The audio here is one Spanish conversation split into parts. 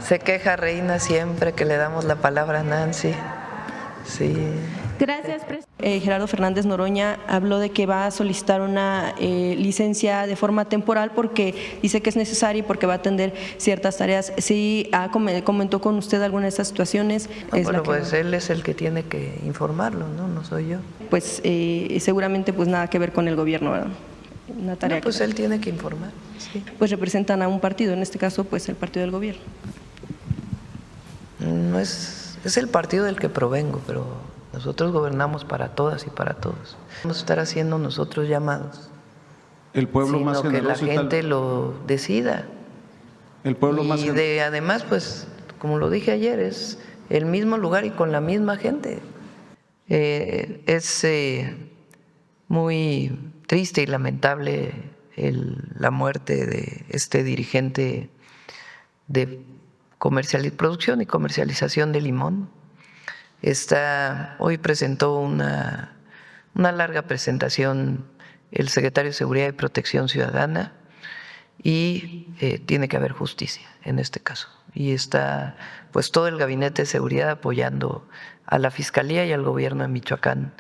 Se queja Reina siempre que le damos la palabra a Nancy. Sí. Gracias, presidente. Gerardo Fernández Noroña habló de que va a solicitar una licencia de forma temporal porque dice que es necesaria y porque va a atender ciertas tareas. ¿Sí comentó con usted alguna de estas situaciones? No, bueno, pues él es el que tiene que informarlo, ¿no? No soy yo. Pues seguramente pues nada que ver con el gobierno, ¿verdad? Una tarea no, pues él tiene que informar. Sí. Pues representan a un partido, en este caso pues el partido del gobierno. No es el partido del que provengo, pero nosotros gobernamos para todas y para todos. Vamos a estar haciendo nosotros llamados. El pueblo más generoso, que la gente lo decida. El pueblo más generoso. Además, pues, como lo dije ayer, es el mismo lugar y con la misma gente. Es muy triste y lamentable la muerte de este dirigente de producción y comercialización de limón. Hoy presentó una larga presentación el secretario de Seguridad y Protección Ciudadana y tiene que haber justicia en este caso. Y está pues todo el gabinete de seguridad apoyando a la Fiscalía y al gobierno de Michoacán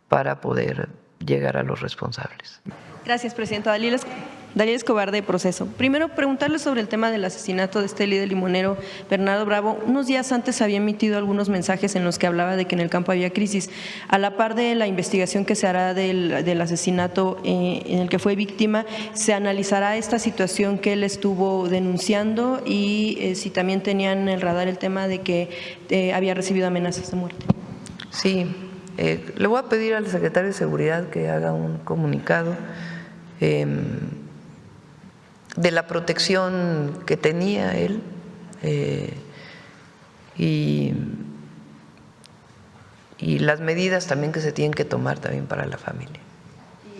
para poder llegar a los responsables. Gracias, presidenta. Daniel Escobar, de Proceso. Primero, preguntarle sobre el tema del asesinato de este líder limonero, Bernardo Bravo. Unos días antes había emitido algunos mensajes en los que hablaba de que en el campo había crisis. A la par de la investigación que se hará del asesinato en el que fue víctima, ¿se analizará esta situación que él estuvo denunciando y si también tenían en el radar el tema de que había recibido amenazas de muerte? Sí, le voy a pedir al secretario de Seguridad que haga un comunicado de la protección que tenía él y las medidas también que se tienen que tomar también para la familia.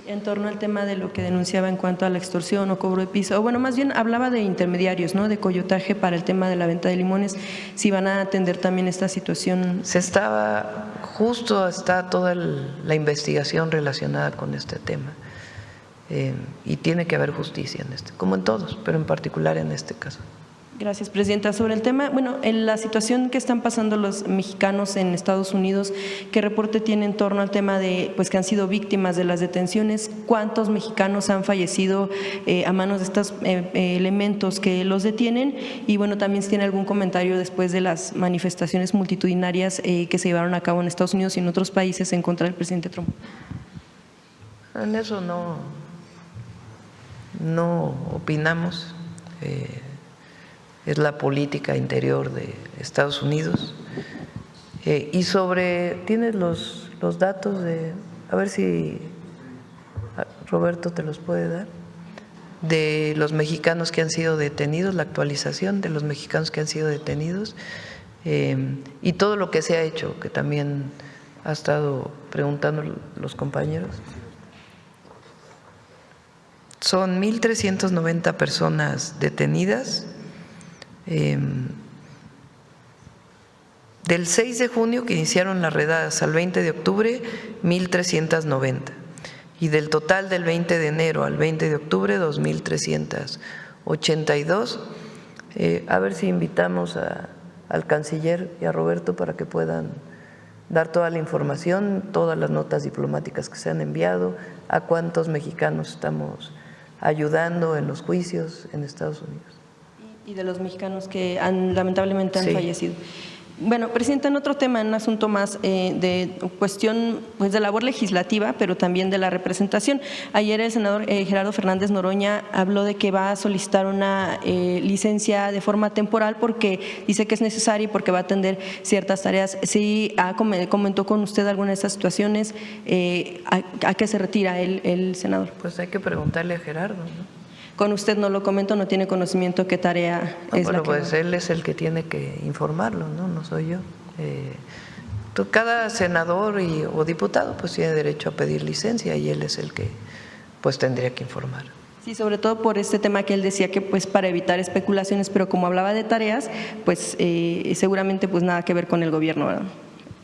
Y en torno al tema de lo que denunciaba en cuanto a la extorsión o cobro de piso, o bueno, más bien hablaba de intermediarios, ¿no? De coyotaje para el tema de la venta de limones, si van a atender también esta situación. Está toda la investigación relacionada con este tema. Y tiene que haber justicia como en todos, pero en particular en este caso. Gracias, presidenta. Sobre el tema, bueno, en la situación que están pasando los mexicanos en Estados Unidos, ¿qué reporte tiene en torno al tema de pues que han sido víctimas de las detenciones? ¿Cuántos mexicanos han fallecido a manos de estos elementos que los detienen? Y bueno, también si tiene algún comentario después de las manifestaciones multitudinarias que se llevaron a cabo en Estados Unidos y en otros países en contra del presidente Trump. En eso no opinamos, es la política interior de Estados Unidos. Y ¿tienes los datos a ver si Roberto te los puede dar, de los mexicanos que han sido detenidos, la actualización de los mexicanos que han sido detenidos y todo lo que se ha hecho, que también ha estado preguntando los compañeros? Son 1,390 personas detenidas. Del 6 de junio que iniciaron las redadas al 20 de octubre, 1,390. Y del total del 20 de enero al 20 de octubre, 2,382. A ver si invitamos al canciller y a Roberto para que puedan dar toda la información, todas las notas diplomáticas que se han enviado, a cuántos mexicanos estamos ayudando en los juicios en Estados Unidos. Y de los mexicanos que lamentablemente han fallecido. Bueno, presidenta, en otro tema, en un asunto más de cuestión pues de labor legislativa, pero también de la representación. Ayer el senador Gerardo Fernández Noroña habló de que va a solicitar una licencia de forma temporal porque dice que es necesaria y porque va a atender ciertas tareas. ¿Sí comentó con usted alguna de esas situaciones? ¿A qué se retira el senador? Pues hay que preguntarle a Gerardo, ¿no? Con usted no lo comento, no tiene conocimiento qué tarea es la que… Pues él es el que tiene que informarlo, no soy yo. Cada senador o diputado pues tiene derecho a pedir licencia y él es el que pues tendría que informar. Sí, sobre todo por este tema que él decía que pues para evitar especulaciones, pero como hablaba de tareas, pues seguramente pues nada que ver con el gobierno, ¿verdad?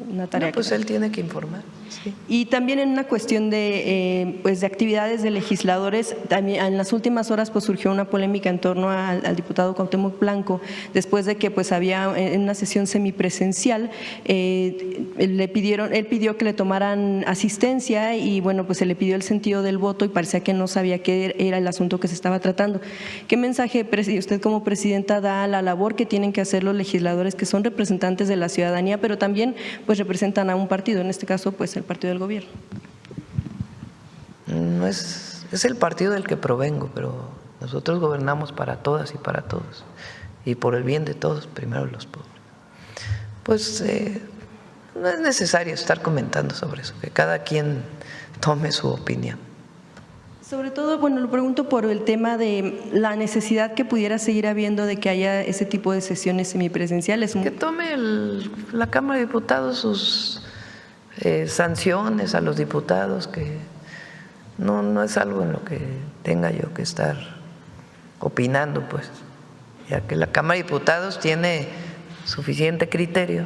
una tarea. No, pues él tiene que informar. Sí. Y también en una cuestión de, pues de actividades de legisladores, también en las últimas horas pues surgió una polémica en torno al diputado Cuauhtémoc Blanco, después de que pues había en una sesión semipresencial, él pidió que le tomaran asistencia y bueno, pues se le pidió el sentido del voto y parecía que no sabía qué era el asunto que se estaba tratando. ¿Qué mensaje usted como presidenta da a la labor que tienen que hacer los legisladores que son representantes de la ciudadanía, pero también pues representan a un partido, en este caso pues el partido del gobierno? No es el partido del que provengo, pero nosotros gobernamos para todas y para todos, y por el bien de todos, primero los pobres. Pues no es necesario estar comentando sobre eso, que cada quien tome su opinión. Sobre todo, bueno, lo pregunto por el tema de la necesidad que pudiera seguir habiendo de que haya ese tipo de sesiones semipresenciales. Que tome la Cámara de Diputados sus sanciones a los diputados, que no es algo en lo que tenga yo que estar opinando, pues, ya que la Cámara de Diputados tiene suficiente criterio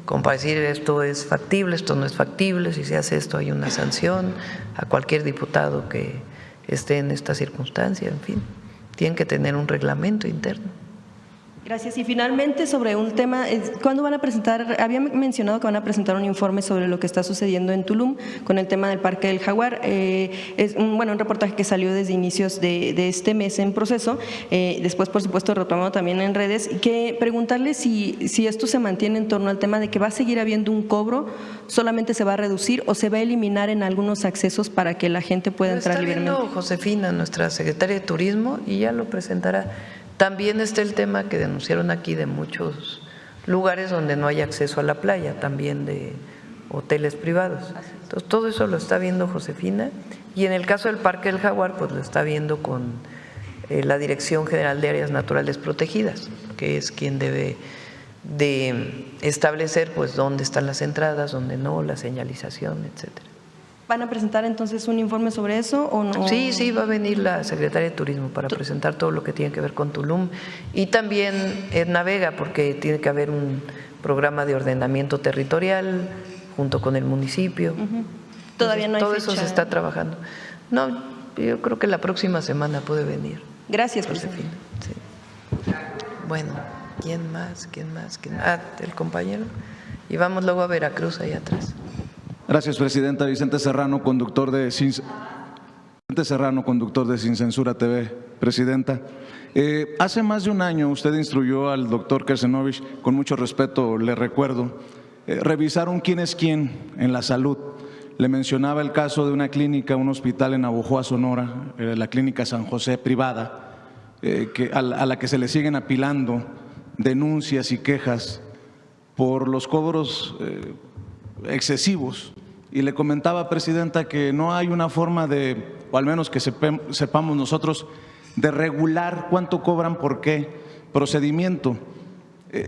como para decir esto es factible, esto no es factible, si se hace esto hay una sanción a cualquier diputado que esté en esta circunstancia, en fin, tienen que tener un reglamento interno. Gracias. Y finalmente, sobre un tema, ¿cuándo van a presentar? Habían mencionado que van a presentar un informe sobre lo que está sucediendo en Tulum con el tema del Parque del Jaguar. Es un reportaje que salió desde inicios de este mes en proceso, después por supuesto retomado también en redes, y que preguntarle si esto se mantiene en torno al tema de que va a seguir habiendo un cobro, solamente se va a reducir o se va a eliminar en algunos accesos para que la gente pueda entrar libremente. Está viendo Josefina, nuestra secretaria de Turismo, y ya lo presentará. También está el tema que denunciaron aquí de muchos lugares donde no hay acceso a la playa, también de hoteles privados. Entonces, todo eso lo está viendo Josefina, y en el caso del Parque del Jaguar, pues lo está viendo con la Dirección General de Áreas Naturales Protegidas, que es quien debe de establecer pues dónde están las entradas, dónde no, la señalización, etcétera. ¿Van a presentar entonces un informe sobre eso o no? Sí, va a venir la secretaria de Turismo para presentar todo lo que tiene que ver con Tulum, y también Edna Vega, porque tiene que haber un programa de ordenamiento territorial junto con el municipio. Todavía no hay todo fecha. Eso se está trabajando. No, yo creo que la próxima semana puede venir. Gracias, Josefina. Sí. Bueno, ¿quién más? Ah, el compañero. Y vamos luego a Veracruz, allá atrás. Gracias, presidenta. Vicente Serrano, conductor de Sin Censura TV. Presidenta, hace más de un año usted instruyó al doctor Kersenovich, con mucho respeto le recuerdo, revisar un quién es quién en la salud. Le mencionaba el caso de una clínica, un hospital en Navojoa, Sonora, la clínica San José privada, a la que se le siguen apilando denuncias y quejas por los cobros excesivos, y le comentaba, presidenta, que no hay una forma de, o al menos que sepamos nosotros, de regular cuánto cobran, por qué procedimiento.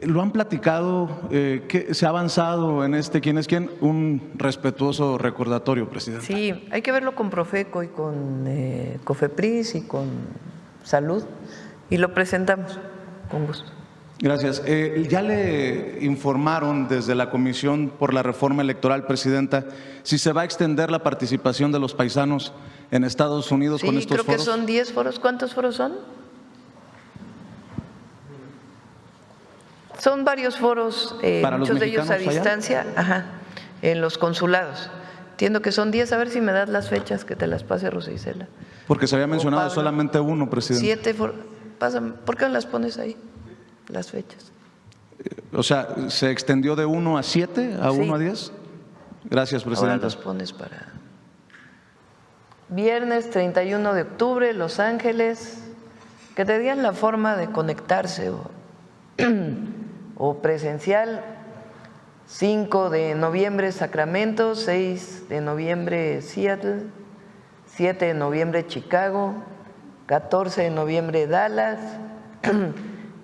¿Lo han platicado? ¿Qué se ha avanzado en este quién es quién? Un respetuoso recordatorio, presidenta. Sí, hay que verlo con Profeco y con Cofepris y con Salud, y lo presentamos con gusto. Gracias. ¿Ya le informaron desde la Comisión por la Reforma Electoral, presidenta, si se va a extender la participación de los paisanos en Estados Unidos con estos foros? Sí, creo que son 10 foros. ¿Cuántos foros son? Son varios foros, muchos de ellos a distancia, en los consulados. Entiendo que son 10, a ver si me das las fechas, que te las pase Rosa Isela. Porque se había mencionado solamente uno, presidente. 7 foros. Pásame, ¿por qué no las pones ahí? Las fechas. O sea, ¿se extendió de 1 a 7, a 1 a 10? Gracias, presidenta. Ahora los pones para viernes 31 de octubre, Los Ángeles, que te digan la forma de conectarse o presencial. 5 de noviembre Sacramento, 6 de noviembre Seattle, 7 de noviembre Chicago, 14 de noviembre Dallas,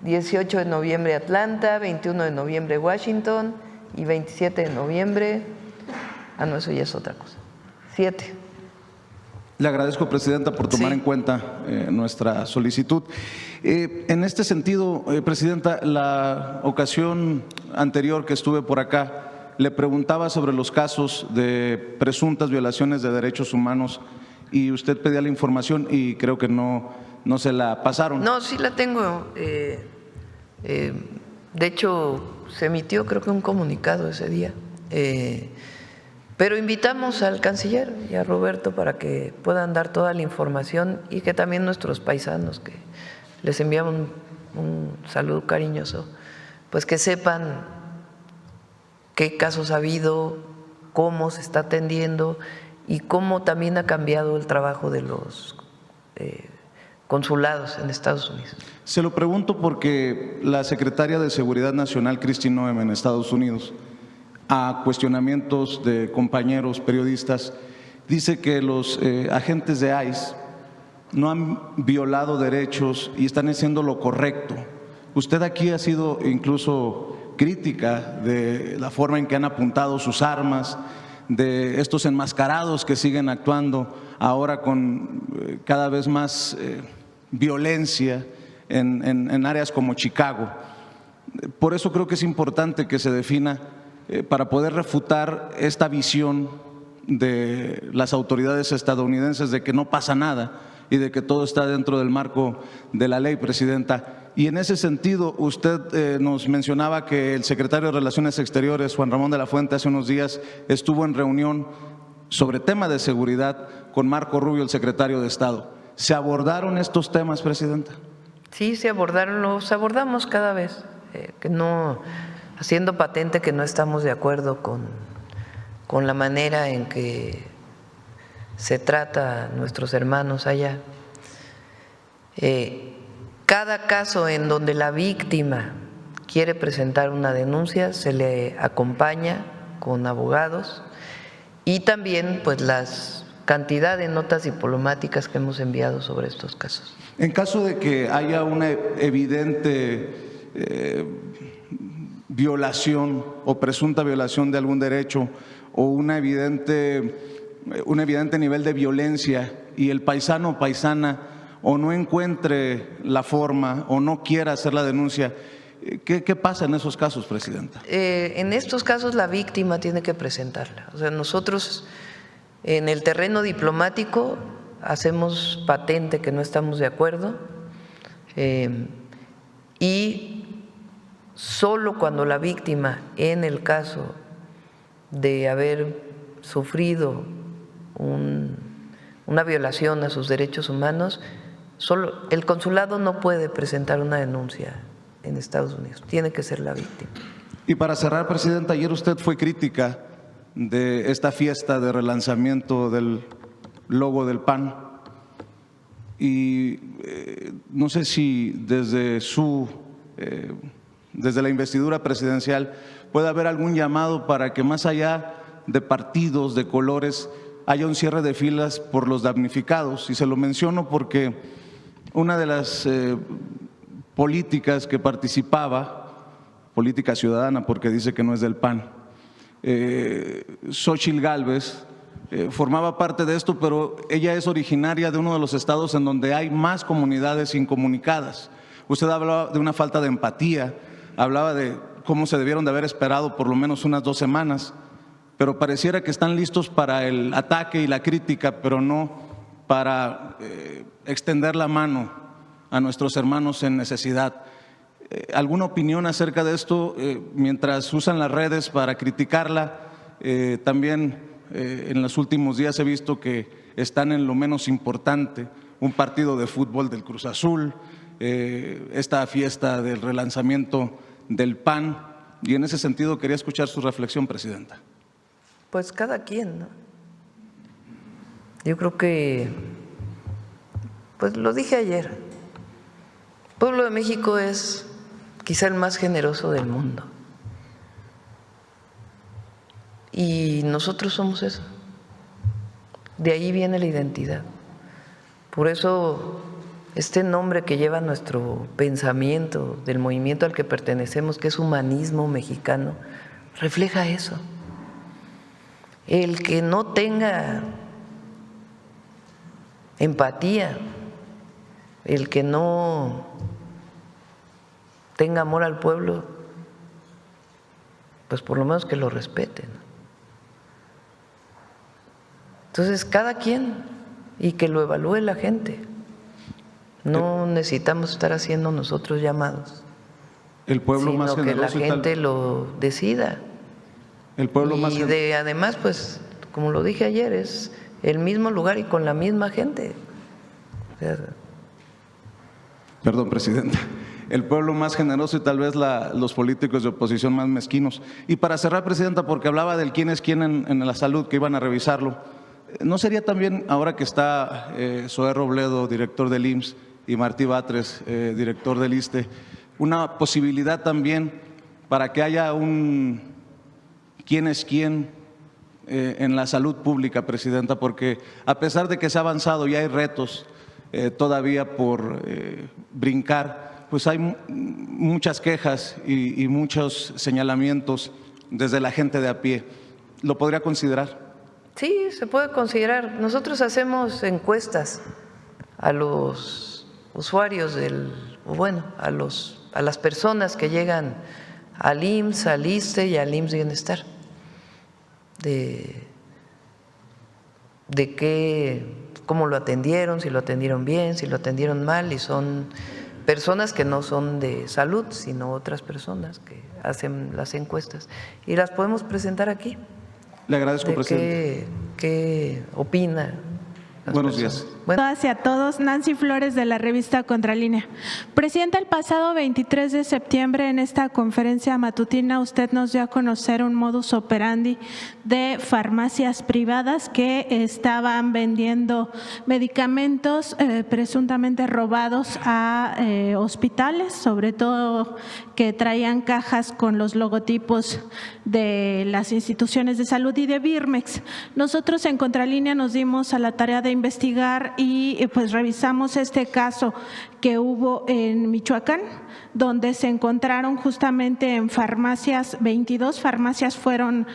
18 de noviembre Atlanta, 21 de noviembre Washington y 27 de noviembre, no, eso ya es otra cosa, 7. Le agradezco, presidenta, por tomar en cuenta nuestra solicitud. En este sentido, presidenta, la ocasión anterior que estuve por acá, le preguntaba sobre los casos de presuntas violaciones de derechos humanos y usted pedía la información y creo que no se la pasaron. No, sí la tengo. De hecho, se emitió creo que un comunicado ese día. Pero invitamos al canciller y a Roberto para que puedan dar toda la información y que también nuestros paisanos, que les enviamos un saludo cariñoso, pues que sepan qué casos ha habido, cómo se está atendiendo y cómo también ha cambiado el trabajo de los consulados en Estados Unidos. Se lo pregunto porque la secretaria de Seguridad Nacional, Kristi Noem, en Estados Unidos, a cuestionamientos de compañeros periodistas, dice que los agentes de ICE no han violado derechos y están haciendo lo correcto. Usted aquí ha sido incluso crítica de la forma en que han apuntado sus armas, de estos enmascarados que siguen actuando ahora con cada vez más violencia en áreas como Chicago. Por eso creo que es importante que se defina para poder refutar esta visión de las autoridades estadounidenses de que no pasa nada y de que todo está dentro del marco de la ley, Presidenta. Y en ese sentido, usted nos mencionaba que el secretario de Relaciones Exteriores, Juan Ramón de la Fuente, hace unos días estuvo en reunión sobre tema de seguridad con Marco Rubio, el secretario de Estado. ¿Se abordaron estos temas, Presidenta? Sí, se abordaron, los abordamos cada vez, que no, haciendo patente que no estamos de acuerdo con la manera en que se trata a nuestros hermanos allá. Cada caso en donde la víctima quiere presentar una denuncia se le acompaña con abogados y también pues las cantidad de notas diplomáticas que hemos enviado sobre estos casos. En caso de que haya una evidente violación o presunta violación de algún derecho o un evidente nivel de violencia y el paisano o paisana o no encuentre la forma o no quiera hacer la denuncia, ¿qué pasa en esos casos, Presidenta? En estos casos la víctima tiene que presentarla. O sea, nosotros en el terreno diplomático hacemos patente que no estamos de acuerdo y solo cuando la víctima, en el caso de haber sufrido una violación a sus derechos humanos, solo el consulado no puede presentar una denuncia en Estados Unidos, tiene que ser la víctima. Y para cerrar, Presidenta, ayer usted fue crítica de esta fiesta de relanzamiento del logo del PAN y no sé si desde la investidura presidencial puede haber algún llamado para que más allá de partidos, de colores, haya un cierre de filas por los damnificados. Y se lo menciono porque una de las políticas que participaba, política ciudadana porque dice que no es del PAN, Xóchitl Gálvez, formaba parte de esto, pero ella es originaria de uno de los estados en donde hay más comunidades incomunicadas. Usted hablaba de una falta de empatía, hablaba de cómo se debieron de haber esperado por lo menos unas 2 semanas, pero pareciera que están listos para el ataque y la crítica, pero no para extender la mano a nuestros hermanos en necesidad. ¿Alguna opinión acerca de esto? Mientras usan las redes para criticarla, también en los últimos días he visto que están en lo menos importante, un partido de fútbol del Cruz Azul, esta fiesta del relanzamiento del PAN, y en ese sentido quería escuchar su reflexión, Presidenta. Pues cada quien, ¿no? Yo creo que, pues lo dije ayer, el pueblo de México es quizá el más generoso del mundo y nosotros somos eso, de ahí viene la identidad. Por eso este nombre que lleva nuestro pensamiento del movimiento al que pertenecemos, que es humanismo mexicano, refleja eso. El que no tenga empatía, el que no tenga amor al pueblo, pues por lo menos que lo respeten. Entonces, cada quien, y que lo evalúe la gente. No necesitamos estar haciendo nosotros llamados, El pueblo sino más que la generoso gente lo decida. El pueblo más Y además, pues, como lo dije ayer, es el mismo lugar y con la misma gente. O sea, Perdón, presidenta. El pueblo más generoso y tal vez los políticos de oposición más mezquinos. Y para cerrar, presidenta, porque hablaba del quién es quién en la salud, que iban a revisarlo, ¿no sería también, ahora que está Zoé Robledo, director del IMSS, y Martí Batres, director del ISSSTE, una posibilidad también para que haya un quién es quién en la salud pública, presidenta? Porque a pesar de que se ha avanzado y hay retos todavía por brincar, pues hay muchas quejas y muchos señalamientos desde la gente de a pie. ¿Lo podría considerar? sí, se puede considerar. Nosotros hacemos encuestas a los usuarios a las personas que llegan al IMSS, al ISSSTE y al IMSS Bienestar, de cómo lo atendieron, si lo atendieron bien, si lo atendieron mal, y son personas que no son de salud, sino otras personas que hacen las encuestas, y las podemos presentar aquí. Le agradezco, De presidente. qué opina. Buenos días. Bueno. Todas y a todos, Nancy Flores de la revista Contralínea. Presidenta, el pasado 23 de septiembre en esta conferencia matutina usted nos dio a conocer un modus operandi de farmacias privadas que estaban vendiendo medicamentos presuntamente robados a hospitales, sobre todo que traían cajas con los logotipos de las instituciones de salud y de Birmex. Nosotros en Contralínea nos dimos a la tarea de investigar y pues revisamos este caso que hubo en Michoacán, donde se encontraron justamente en farmacias, 22 farmacias fueron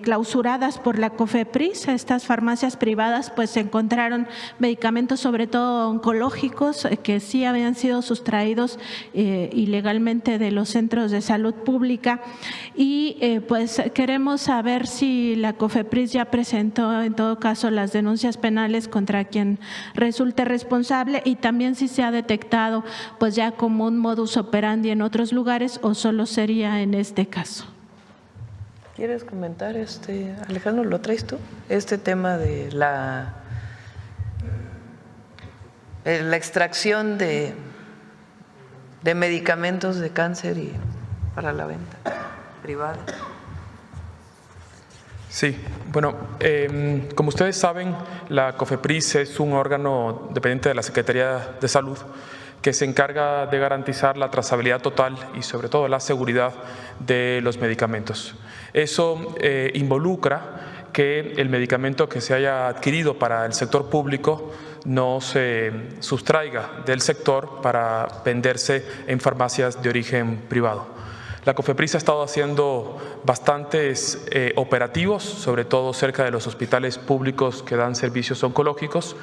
clausuradas por la COFEPRIS. Estas farmacias privadas pues se encontraron medicamentos sobre todo oncológicos que sí habían sido sustraídos ilegalmente de los centros de salud pública, y pues queremos saber si la COFEPRIS ya presentó en todo caso las denuncias penales contra quien resulte responsable, y también si se ha detectado pues ya como un modus operandi en otros lugares o solo sería en este caso. ¿Quieres comentar, Alejandro, lo traes tú? Este tema de la extracción de medicamentos de cáncer y para la venta privada. Sí, bueno, como ustedes saben, la COFEPRIS es un órgano dependiente de la Secretaría de Salud que se encarga de garantizar la trazabilidad total y sobre todo la seguridad de los medicamentos. Eso involucra que el medicamento que se haya adquirido para el sector público no se sustraiga del sector para venderse en farmacias de origen privado. La COFEPRIS ha estado haciendo bastantes operativos, sobre todo cerca de los hospitales públicos que dan servicios oncológicos,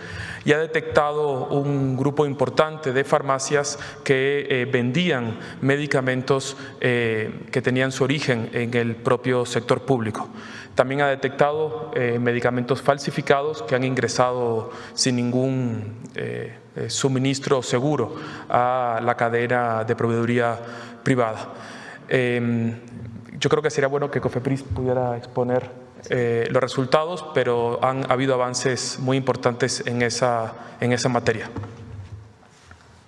y ha detectado un grupo importante de farmacias que vendían medicamentos que tenían su origen en el propio sector público. También ha detectado medicamentos falsificados que han ingresado sin ningún suministro seguro a la cadena de proveeduría privada. Yo creo que sería bueno que COFEPRIS pudiera exponer los resultados, pero han habido avances muy importantes en esa materia.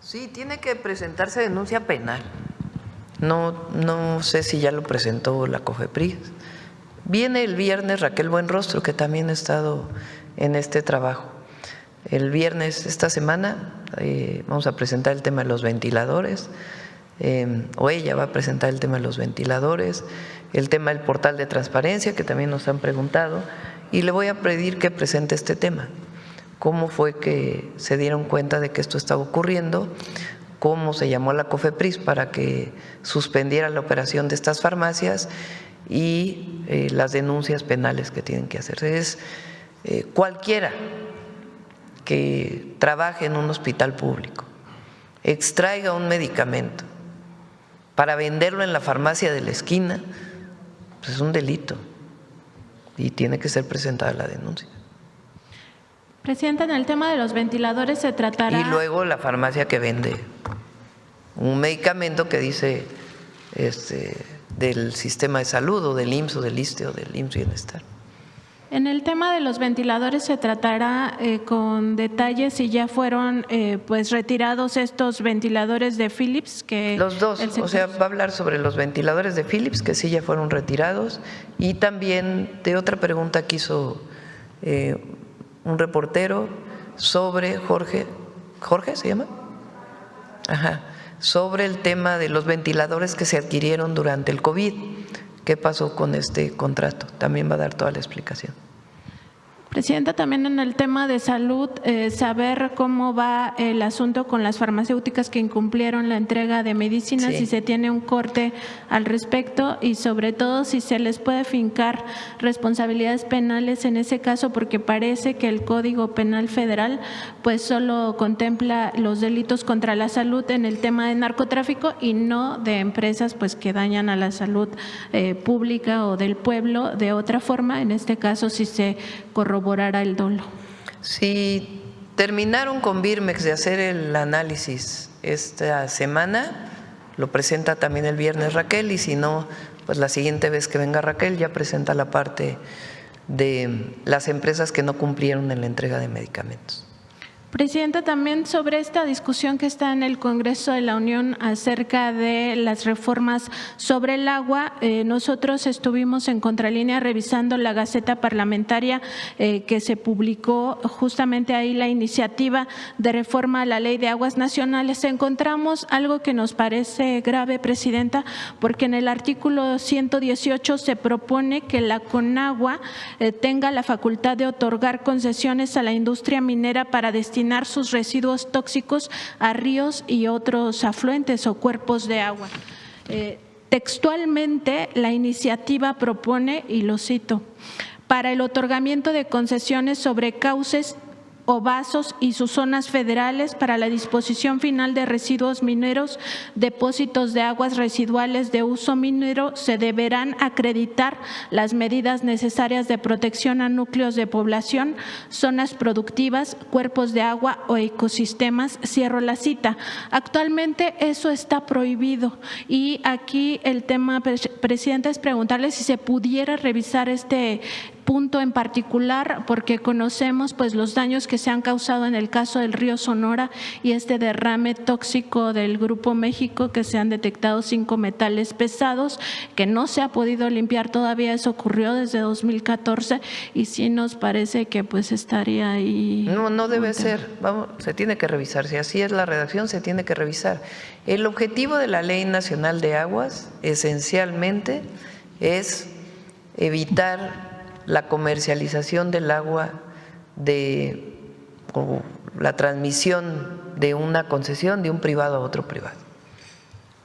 Sí, tiene que presentarse denuncia penal. No sé si ya lo presentó la COFEPRIS. Viene el viernes Raquel Buenrostro, que también ha estado en este trabajo. El viernes, esta semana, vamos a presentar el tema de los ventiladores. O ella va a presentar el tema de los ventiladores, el tema del portal de transparencia, que también nos han preguntado, y le voy a pedir que presente este tema. ¿Cómo fue que se dieron cuenta de que esto estaba ocurriendo? ¿Cómo se llamó a la COFEPRIS para que suspendiera la operación de estas farmacias? Y las denuncias penales que tienen que hacerse. Es cualquiera que trabaje en un hospital público, extraiga un medicamento para venderlo en la farmacia de la esquina, es un delito y tiene que ser presentada la denuncia. Presidenta, en el tema de los ventiladores se tratará… Y luego la farmacia que vende un medicamento que dice del sistema de salud o del IMSS o del ISSSTE o del IMSS Bienestar. En el tema de los ventiladores se tratará con detalle si ya fueron pues retirados estos ventiladores de Philips que… Los dos, o sea, va a hablar sobre los ventiladores de Philips que sí ya fueron retirados y también de otra pregunta que hizo un reportero sobre Jorge ¿se llama? Ajá, sobre el tema de los ventiladores que se adquirieron durante el COVID. ¿Qué pasó con este contrato? También va a dar toda la explicación. Presidenta, también en el tema de salud, saber cómo va el asunto con las farmacéuticas que incumplieron la entrega de medicinas, Sí. si se tiene un corte al respecto y sobre todo si se les puede fincar responsabilidades penales en ese caso, porque parece que el Código Penal Federal pues solo contempla los delitos contra la salud en el tema de narcotráfico y no de empresas pues que dañan a la salud pública o del pueblo de otra forma, en este caso si se corroborará el dolo. Si terminaron con Birmex de hacer el análisis esta semana, lo presenta también el viernes Raquel, y si no, pues la siguiente vez que venga Raquel ya presenta la parte de las empresas que no cumplieron en la entrega de medicamentos. Presidenta, también sobre esta discusión que está en el Congreso de la Unión acerca de las reformas sobre el agua, nosotros estuvimos en Contralínea revisando la Gaceta Parlamentaria que se publicó justamente ahí la iniciativa de reforma a la Ley de Aguas Nacionales. Encontramos algo que nos parece grave, Presidenta, porque en el artículo 118 se propone que la CONAGUA tenga la facultad de otorgar concesiones a la industria minera para destinar sus residuos tóxicos a ríos y otros afluentes o cuerpos de agua. Textualmente, la iniciativa propone, y lo cito, para el otorgamiento de concesiones sobre cauces o vasos y sus zonas federales para la disposición final de residuos mineros, depósitos de aguas residuales de uso minero, se deberán acreditar las medidas necesarias de protección a núcleos de población, zonas productivas, cuerpos de agua o ecosistemas. Cierro la cita. Actualmente eso está prohibido y aquí el tema, Presidenta, es preguntarle si se pudiera revisar este punto en particular, porque conocemos pues los daños que se han causado en el caso del río Sonora y este derrame tóxico del Grupo México, que se han detectado 5 metales pesados que no se ha podido limpiar todavía. Eso ocurrió desde 2014 y sí nos parece que pues estaría ahí. No debe ser, se tiene que revisar, si así es la redacción se tiene que revisar. El objetivo de la Ley Nacional de Aguas esencialmente es evitar la comercialización del agua o la transmisión de una concesión de un privado a otro privado.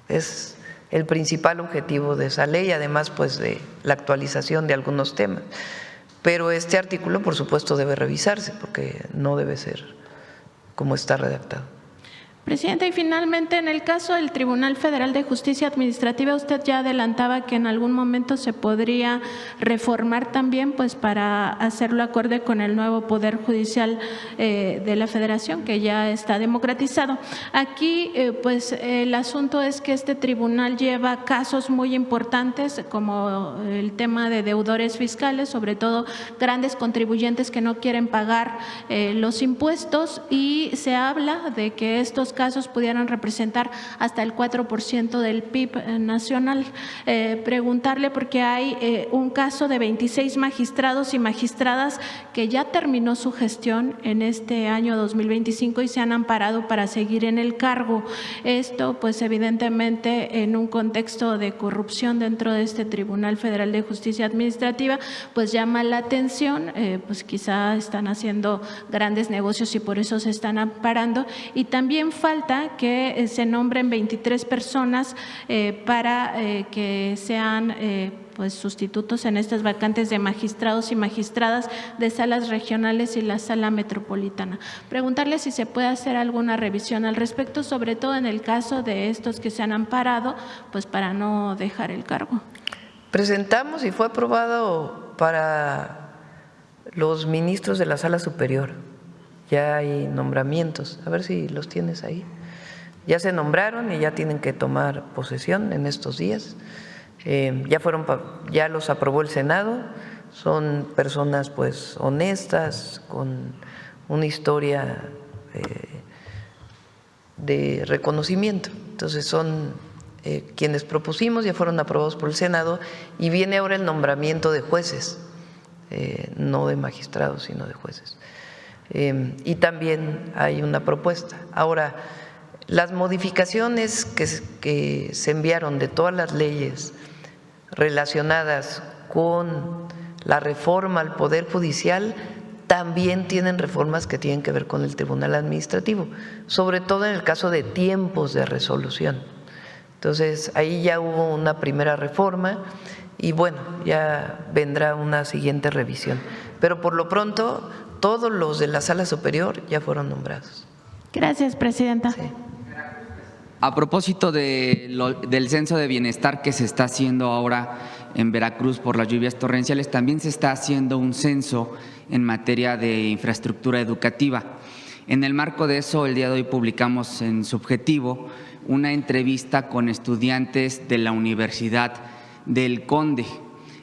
Es el principal objetivo de esa ley, además pues de la actualización de algunos temas. Pero este artículo, por supuesto, debe revisarse porque no debe ser como está redactado. Presidenta, y finalmente en el caso del Tribunal Federal de Justicia Administrativa, usted ya adelantaba que en algún momento se podría reformar también pues para hacerlo acorde con el nuevo Poder Judicial de la Federación, que ya está democratizado. Aquí pues el asunto es que este tribunal lleva casos muy importantes como el tema de deudores fiscales, sobre todo grandes contribuyentes que no quieren pagar los impuestos, y se habla de que estos casos pudieran representar hasta el 4% del PIB nacional. Preguntarle, porque hay un caso de 26 magistrados y magistradas que ya terminó su gestión en este año 2025 y se han amparado para seguir en el cargo. Esto pues evidentemente en un contexto de corrupción dentro de este Tribunal Federal de Justicia Administrativa pues llama la atención, pues quizá están haciendo grandes negocios y por eso se están amparando. Y también falta que se nombren 23 personas para que sean pues sustitutos en estas vacantes de magistrados y magistradas de salas regionales y la sala metropolitana. Preguntarle si se puede hacer alguna revisión al respecto, sobre todo en el caso de estos que se han amparado, pues para no dejar el cargo. Presentamos y fue aprobado para los ministros de la Sala Superior. Ya hay nombramientos, a ver si los tienes ahí. Ya se nombraron y ya tienen que tomar posesión en estos días. Ya los aprobó el Senado. Son personas pues honestas, con una historia de reconocimiento. Entonces son quienes propusimos, ya fueron aprobados por el Senado y viene ahora el nombramiento de jueces, no de magistrados, sino de jueces. Y también hay una propuesta. Ahora, las modificaciones que se enviaron de todas las leyes relacionadas con la reforma al Poder Judicial también tienen reformas que tienen que ver con el Tribunal Administrativo, sobre todo en el caso de tiempos de resolución. Entonces, ahí ya hubo una primera reforma y bueno, ya vendrá una siguiente revisión. Pero por lo pronto, todos los de la Sala Superior ya fueron nombrados. Gracias, presidenta. Sí. A propósito del censo de bienestar que se está haciendo ahora en Veracruz por las lluvias torrenciales, también se está haciendo un censo en materia de infraestructura educativa. En el marco de eso, el día de hoy publicamos en Subjetivo una entrevista con estudiantes de la Universidad del Conde.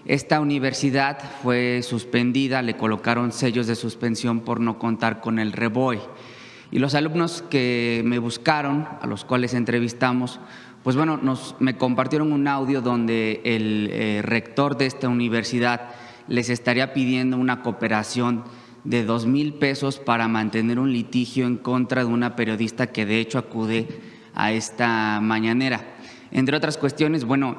Esta universidad fue suspendida, le colocaron sellos de suspensión por no contar con el REBOE. Y los alumnos que me buscaron, a los cuales entrevistamos, pues bueno, me compartieron un audio donde el rector de esta universidad les estaría pidiendo una cooperación de 2,000 pesos para mantener un litigio en contra de una periodista que de hecho acude a esta mañanera. Entre otras cuestiones, bueno,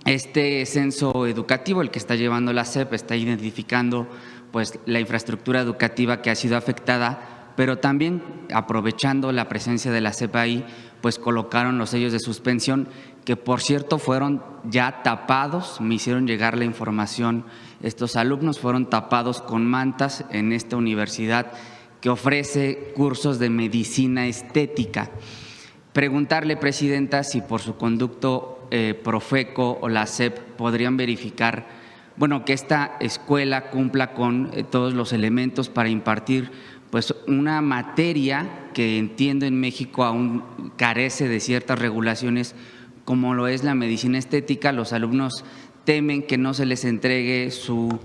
este censo educativo, el que está llevando la SEP, está identificando pues la infraestructura educativa que ha sido afectada, pero también aprovechando la presencia de la SEP ahí, pues colocaron los sellos de suspensión, que por cierto fueron ya tapados, me hicieron llegar la información, estos alumnos fueron tapados con mantas en esta universidad que ofrece cursos de medicina estética. Preguntarle, presidenta, si por su conducto Profeco o la SEP podrían verificar, bueno, que esta escuela cumpla con todos los elementos para impartir pues una materia que entiendo en México aún carece de ciertas regulaciones, como lo es la medicina estética. Los alumnos temen que no se les entregue su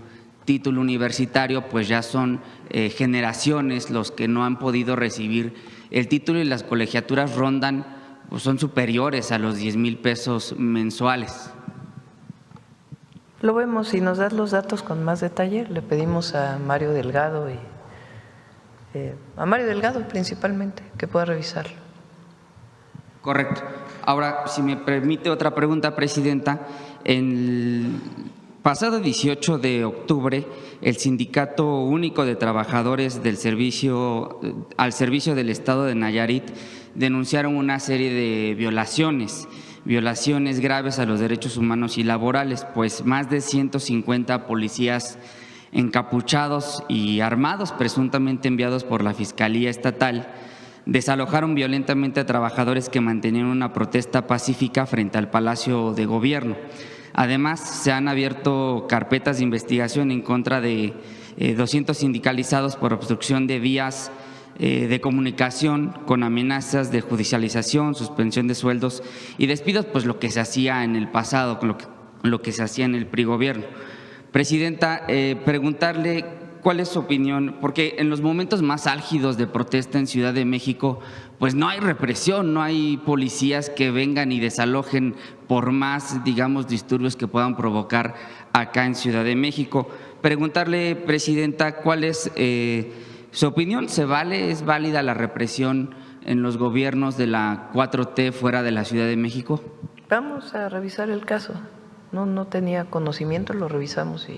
título universitario, pues ya son generaciones los que no han podido recibir el título y las colegiaturas rondan, pues son superiores a los 10,000 pesos mensuales. Lo vemos, si nos das los datos con más detalle, le pedimos a Mario Delgado principalmente, que pueda revisarlo. Correcto. Ahora, si me permite otra pregunta, presidenta, el pasado 18 de octubre, el Sindicato Único de Trabajadores al servicio del Estado de Nayarit denunciaron una serie de violaciones graves a los derechos humanos y laborales, pues más de 150 policías encapuchados y armados, presuntamente enviados por la Fiscalía Estatal, desalojaron violentamente a trabajadores que mantenían una protesta pacífica frente al Palacio de Gobierno. Además, se han abierto carpetas de investigación en contra de 200 sindicalizados por obstrucción de vías de comunicación con amenazas de judicialización, suspensión de sueldos y despidos, pues lo que se hacía en el pasado, con lo que se hacía en el PRI gobierno. Presidenta, preguntarle cuál es su opinión, porque en los momentos más álgidos de protesta en Ciudad de México, pues no hay represión, no hay policías que vengan y desalojen por más, digamos, disturbios que puedan provocar acá en Ciudad de México. Preguntarle, presidenta, cuál es su opinión. ¿Es válida la represión en los gobiernos de la 4T fuera de la Ciudad de México? Vamos a revisar el caso. No tenía conocimiento, lo revisamos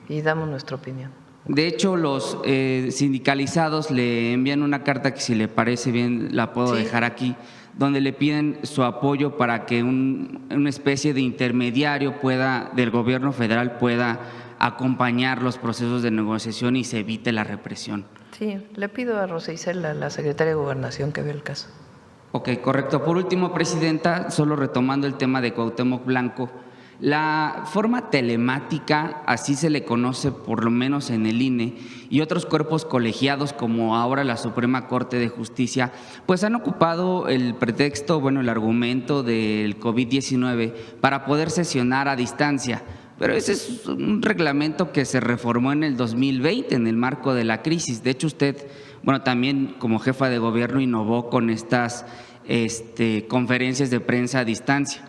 y damos nuestra opinión. De hecho, los sindicalizados le envían una carta que, si le parece bien, la puedo dejar aquí, donde le piden su apoyo para que una especie de intermediario del gobierno federal pueda acompañar los procesos de negociación y se evite la represión. Sí, le pido a Rosa Isela, la secretaria de Gobernación, que vea el caso. Ok, correcto. Por último, presidenta, solo retomando el tema de Cuauhtémoc Blanco, La forma telemática, así se le conoce por lo menos en el INE, y otros cuerpos colegiados como ahora la Suprema Corte de Justicia, pues han ocupado el pretexto, el argumento del COVID-19 para poder sesionar a distancia. Pero ese es un reglamento que se reformó en el 2020 en el marco de la crisis. De hecho, usted, también como jefa de gobierno innovó con estas conferencias de prensa a distancia.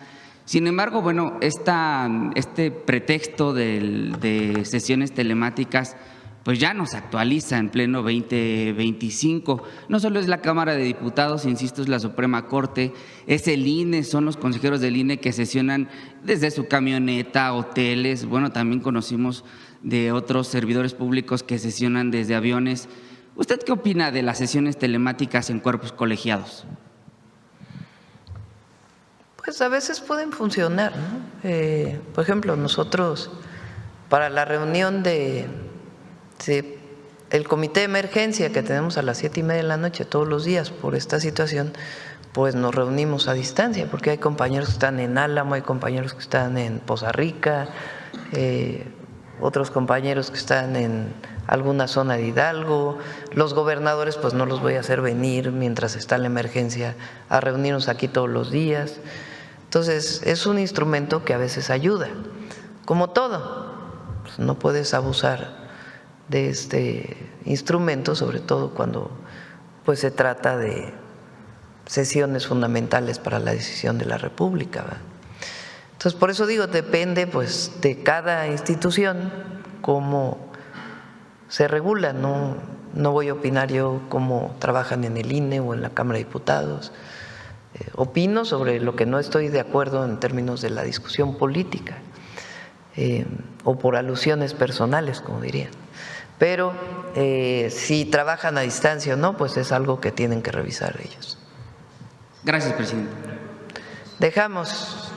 Sin embargo, este pretexto de sesiones telemáticas pues ya no se actualiza en pleno 2025. No solo es la Cámara de Diputados, insisto, es la Suprema Corte, es el INE, son los consejeros del INE que sesionan desde su camioneta, hoteles. También conocimos de otros servidores públicos que sesionan desde aviones. ¿Usted qué opina de las sesiones telemáticas en cuerpos colegiados? Pues a veces pueden funcionar, ¿no? Por ejemplo, nosotros para la reunión el comité de emergencia que tenemos a las 7:30 de la noche todos los días por esta situación, pues nos reunimos a distancia, porque hay compañeros que están en Álamo, hay compañeros que están en Poza Rica, otros compañeros que están en alguna zona de Hidalgo. Los gobernadores pues no los voy a hacer venir mientras está la emergencia a reunirnos aquí todos los días. Entonces es un instrumento que a veces ayuda, como todo, pues no puedes abusar de este instrumento, sobre todo cuando pues se trata de sesiones fundamentales para la decisión de la República, ¿verdad? Entonces, por eso digo, depende pues de cada institución cómo se regula. No voy a opinar yo cómo trabajan en el INE o en la Cámara de Diputados. Opino sobre lo que no estoy de acuerdo en términos de la discusión política o por alusiones personales, como dirían. Pero si trabajan a distancia o no, pues es algo que tienen que revisar ellos. Gracias, presidente. Dejamos.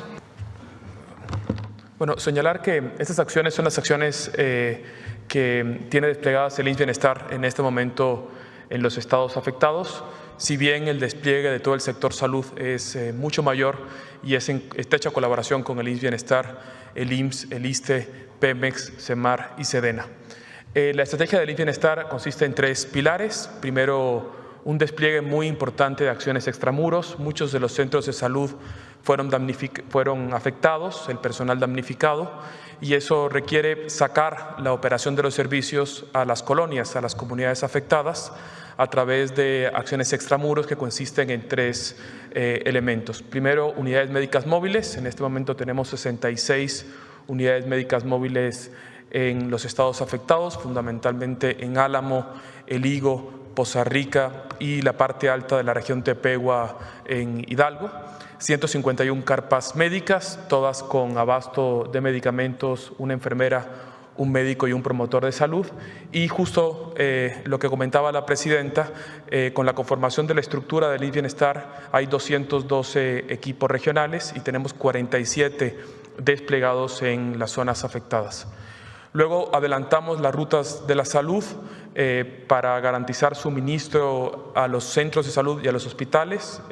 Señalar que estas acciones son las acciones que tiene desplegadas el IMSS Bienestar en este momento en los estados afectados. Si bien el despliegue de todo el sector salud es mucho mayor y es en estrecha colaboración con el IMSS Bienestar, el IMSS, el ISSSTE, Pemex, CEMAR y SEDENA. La estrategia del IMSS Bienestar consiste en 3 pilares. Primero, un despliegue muy importante de acciones extramuros. Muchos de los centros de salud fueron afectados, el personal damnificado, y eso requiere sacar la operación de los servicios a las colonias, a las comunidades afectadas, a través de acciones extramuros que consisten en 3 elementos. Primero, unidades médicas móviles. En este momento tenemos 66 unidades médicas móviles en los estados afectados, fundamentalmente en Álamo, El Higo, Poza Rica y la parte alta de la región Tepehua en Hidalgo. 151 carpas médicas, todas con abasto de medicamentos, una enfermera, un médico y un promotor de salud. Y justo lo que comentaba la presidenta, con la conformación de la estructura del IMSS Bienestar hay 212 equipos regionales y tenemos 47 desplegados en las zonas afectadas. Luego adelantamos las rutas de la salud para garantizar suministro a los centros de salud y a los hospitales.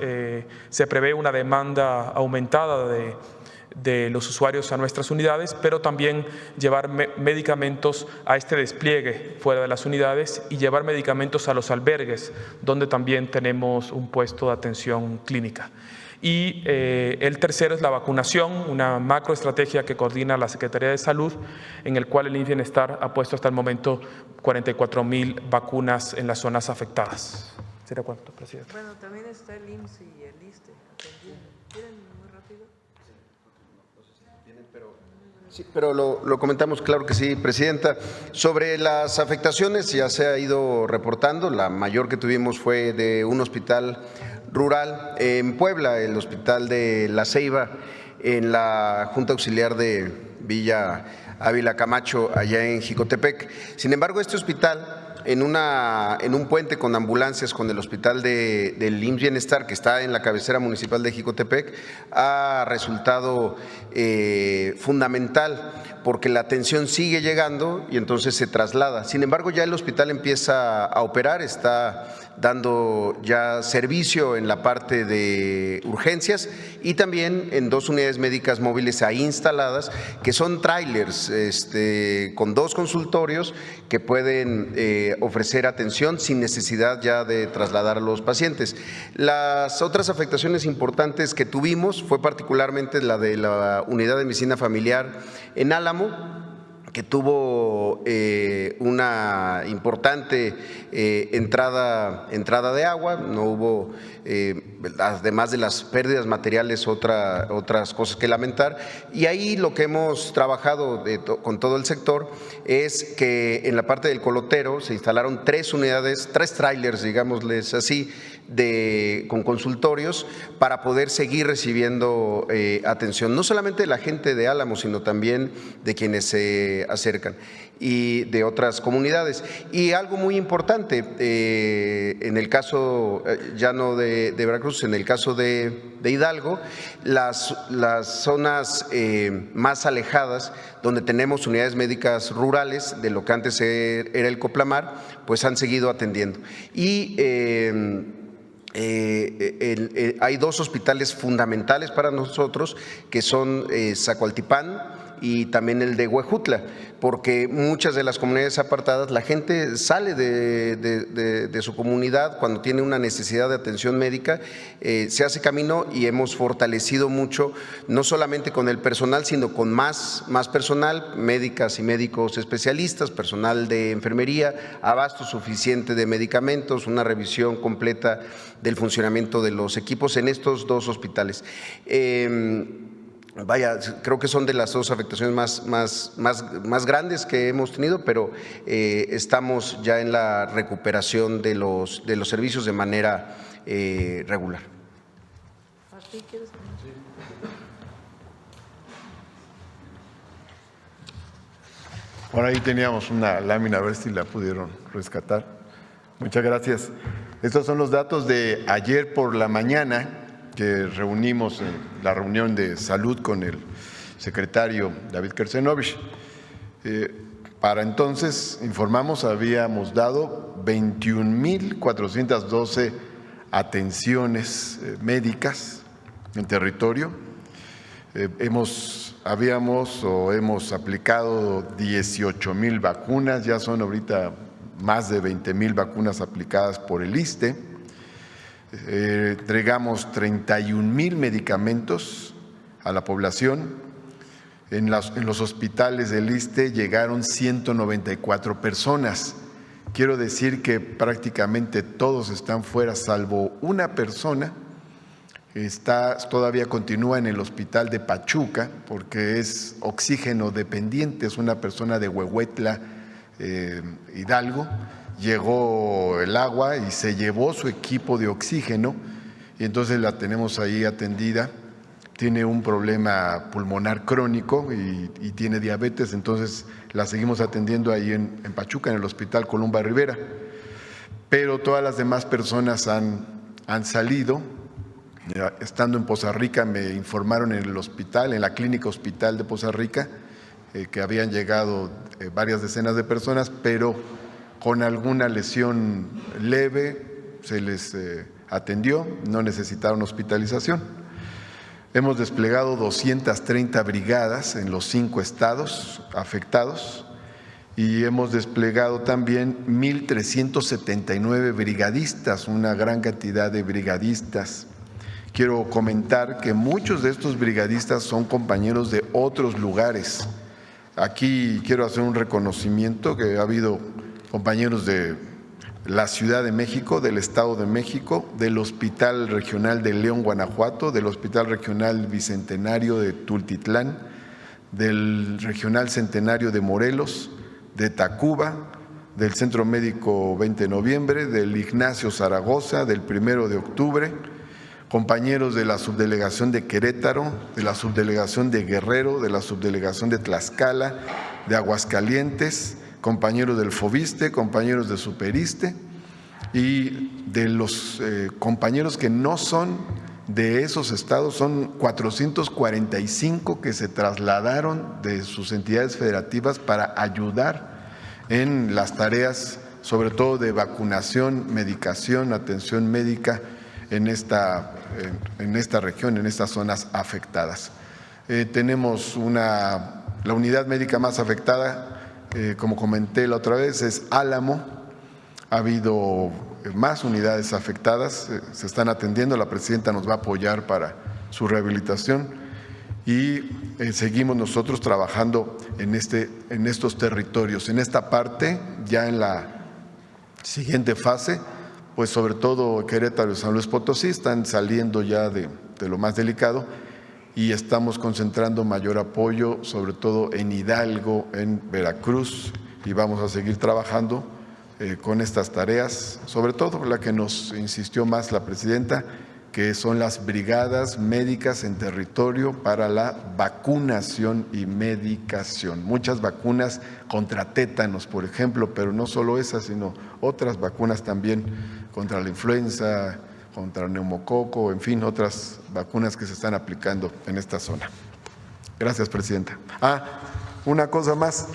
Se prevé una demanda aumentada de los usuarios a nuestras unidades, pero también llevar medicamentos a este despliegue fuera de las unidades y llevar medicamentos a los albergues, donde también tenemos un puesto de atención clínica. Y el tercero es la vacunación, una macroestrategia que coordina la Secretaría de Salud, en el cual el IMSS Bienestar ha puesto hasta el momento 44,000 vacunas en las zonas afectadas. ¿Sería cuánto, presidente? Bueno, también está el IMSS y el ISSSTE atendiendo. ¿Quieren muy rápido? Sí, pero lo comentamos, claro que sí, presidenta. Sobre las afectaciones ya se ha ido reportando, la mayor que tuvimos fue de un hospital rural en Puebla, el hospital de La Ceiba, en la Junta Auxiliar de Villa Ávila Camacho, allá en Jicotepec. Sin embargo, este hospital, en un puente con ambulancias con el hospital del IMSS Bienestar, que está en la cabecera municipal de Jicotepec, ha resultado fundamental porque la atención sigue llegando y entonces se traslada. Sin embargo, ya el hospital empieza a operar, está dando ya servicio en la parte de urgencias y también en 2 unidades médicas móviles ahí instaladas, que son trailers con 2 consultorios que pueden ofrecer atención sin necesidad ya de trasladar a los pacientes. Las otras afectaciones importantes que tuvimos fue particularmente la de la unidad de medicina familiar en Álamo, que tuvo una importante entrada de agua, no hubo, además de las pérdidas materiales, otras cosas que lamentar. Y ahí lo que hemos trabajado con todo el sector es que en la parte del Colotero se instalaron 3 unidades, 3 trailers, digámosles así, con consultorios para poder seguir recibiendo atención, no solamente de la gente de Álamo, sino también de quienes se acercan y de otras comunidades. Y algo muy importante, en el caso ya no de Veracruz, en el caso de Hidalgo, las zonas más alejadas, donde tenemos unidades médicas rurales, de lo que antes era el Coplamar, pues han seguido atendiendo. Y hay 2 hospitales fundamentales para nosotros, que son Zacualtipán y también el de Huejutla, porque muchas de las comunidades apartadas, la gente sale de su comunidad cuando tiene una necesidad de atención médica, se hace camino y hemos fortalecido mucho, no solamente con el personal, sino con más personal, médicas y médicos especialistas, personal de enfermería, abasto suficiente de medicamentos, una revisión completa del funcionamiento de los equipos en estos 2 hospitales. Creo que son de las 2 afectaciones más grandes que hemos tenido, pero estamos ya en la recuperación de los servicios de manera regular. Por ahí teníamos una lámina, a ver si la pudieron rescatar. Muchas gracias. Estos son los datos de ayer por la mañana, que reunimos en la reunión de salud con el secretario David Kersenovich. Para entonces, informamos, habíamos dado 21,412 atenciones médicas en territorio. Hemos aplicado 18,000 vacunas, ya son ahorita más de 20,000 vacunas aplicadas por el ISSSTE. Entregamos 31,000 medicamentos a la población. En los hospitales del ISSSTE llegaron 194 personas. Quiero decir que prácticamente todos están fuera, salvo una persona. Todavía continúa en el hospital de Pachuca porque es oxígeno dependiente, es una persona de Huehuetla, Hidalgo. Llegó el agua y se llevó su equipo de oxígeno y entonces la tenemos ahí atendida. Tiene un problema pulmonar crónico y tiene diabetes, entonces la seguimos atendiendo ahí en Pachuca, en el Hospital Columba Rivera. Pero todas las demás personas han salido. Estando en Poza Rica me informaron en el hospital, en la clínica hospital de Poza Rica, que habían llegado varias decenas de personas, pero con alguna lesión leve se les atendió, no necesitaron hospitalización. Hemos desplegado 230 brigadas en los 5 estados afectados y hemos desplegado también 1,379 brigadistas, una gran cantidad de brigadistas. Quiero comentar que muchos de estos brigadistas son compañeros de otros lugares. Aquí quiero hacer un reconocimiento que ha habido compañeros de la Ciudad de México, del Estado de México, del Hospital Regional de León, Guanajuato, del Hospital Regional Bicentenario de Tultitlán, del Regional Centenario de Morelos, de Tacuba, del Centro Médico 20 de Noviembre, del Ignacio Zaragoza, del 1 de octubre, compañeros de la Subdelegación de Querétaro, de la Subdelegación de Guerrero, de la Subdelegación de Tlaxcala, de Aguascalientes, compañeros del Fobiste, compañeros de Superiste y de los compañeros que no son De esos estados son 445 que se trasladaron de sus entidades federativas para ayudar en las tareas, sobre todo de vacunación, medicación, atención médica en esta región, en estas zonas afectadas. Tenemos la unidad médica más afectada, como comenté la otra vez, es Álamo. Ha habido más unidades afectadas, se están atendiendo, la presidenta nos va a apoyar para su rehabilitación y seguimos nosotros trabajando en estos territorios. En esta parte, ya en la siguiente fase, pues sobre todo Querétaro y San Luis Potosí están saliendo ya de lo más delicado y estamos concentrando mayor apoyo, sobre todo en Hidalgo, en Veracruz, y vamos a seguir trabajando con estas tareas, sobre todo la que nos insistió más la presidenta, que son las brigadas médicas en territorio para la vacunación y medicación. Muchas vacunas contra tétanos, por ejemplo, pero no solo esas, sino otras vacunas también contra la influenza, contra el neumococo, en fin, otras vacunas que se están aplicando en esta zona. Gracias, presidenta. Una cosa más.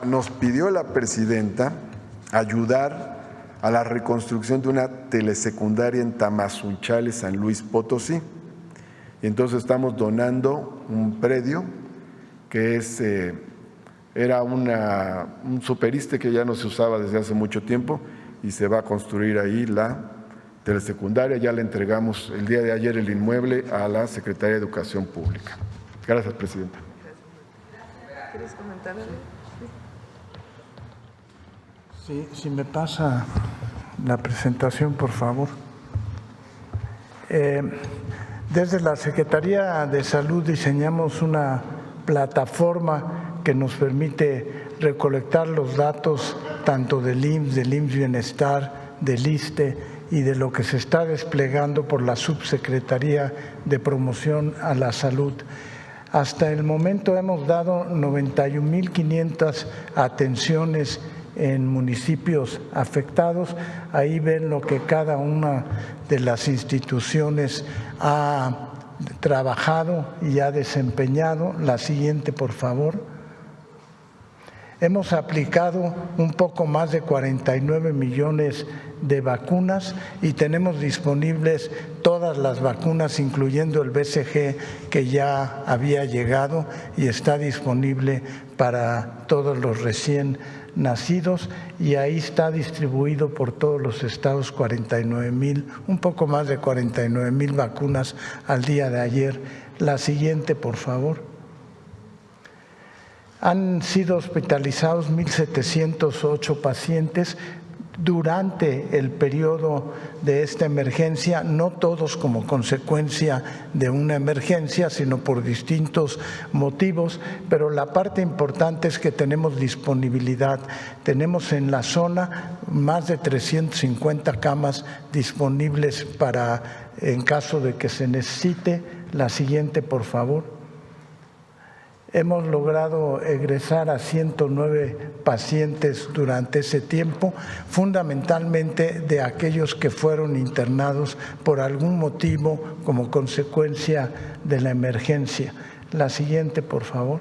Nos pidió la presidenta ayudar a la reconstrucción de una telesecundaria en Tamazunchale, San Luis Potosí. Y entonces estamos donando un predio que era un superiste que ya no se usaba desde hace mucho tiempo y se va a construir ahí la telesecundaria. Ya le entregamos el día de ayer el inmueble a la Secretaría de Educación Pública. Gracias, presidenta. ¿Quieres comentar algo? Sí, si me pasa la presentación, por favor. Desde la Secretaría de Salud diseñamos una plataforma que nos permite recolectar los datos tanto del IMSS, del IMSS Bienestar, del ISSSTE y de lo que se está desplegando por la Subsecretaría de Promoción a la Salud. Hasta el momento hemos dado 91.500 atenciones en municipios afectados. Ahí ven lo que cada una de las instituciones ha trabajado y ha desempeñado. La siguiente, por favor. Hemos aplicado un poco más de 49 millones de vacunas y tenemos disponibles todas las vacunas, incluyendo el BCG que ya había llegado y está disponible para todos los recién nacidos, y ahí está distribuido por todos los estados 49,000, un poco más de 49,000 vacunas al día de ayer. La siguiente, por favor. Han sido hospitalizados 1.708 pacientes durante el periodo de esta emergencia, no todos como consecuencia de una emergencia, sino por distintos motivos, pero la parte importante es que tenemos disponibilidad. Tenemos en la zona más de 350 camas disponibles en caso de que se necesite. La siguiente, por favor. Hemos logrado egresar a 109 pacientes durante ese tiempo, fundamentalmente de aquellos que fueron internados por algún motivo como consecuencia de la emergencia. La siguiente, por favor.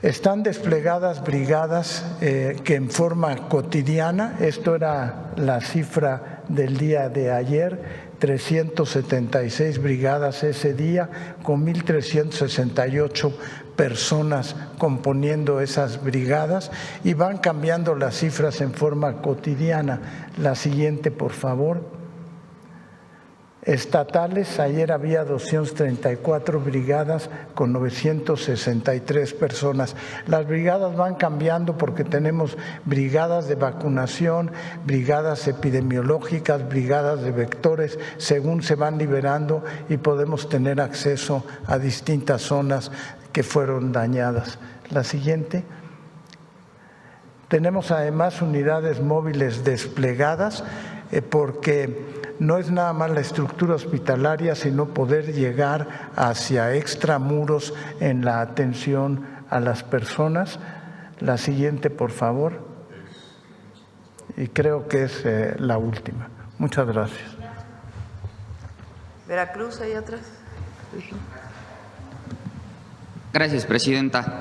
Están desplegadas brigadas que en forma cotidiana, esto era la cifra del día de ayer, 376 brigadas ese día, con 1.368 personas componiendo esas brigadas, y van cambiando las cifras en forma cotidiana. La siguiente, por favor. Estatales, ayer había 234 brigadas con 963 personas. Las brigadas van cambiando porque tenemos brigadas de vacunación, brigadas epidemiológicas, brigadas de vectores, según se van liberando y podemos tener acceso a distintas zonas que fueron dañadas. La siguiente. Tenemos además unidades móviles desplegadas porque no es nada más la estructura hospitalaria, sino poder llegar hacia extramuros en la atención a las personas. La siguiente, por favor. Y creo que es la última. Muchas gracias. Veracruz, ¿hay atrás? Gracias, presidenta.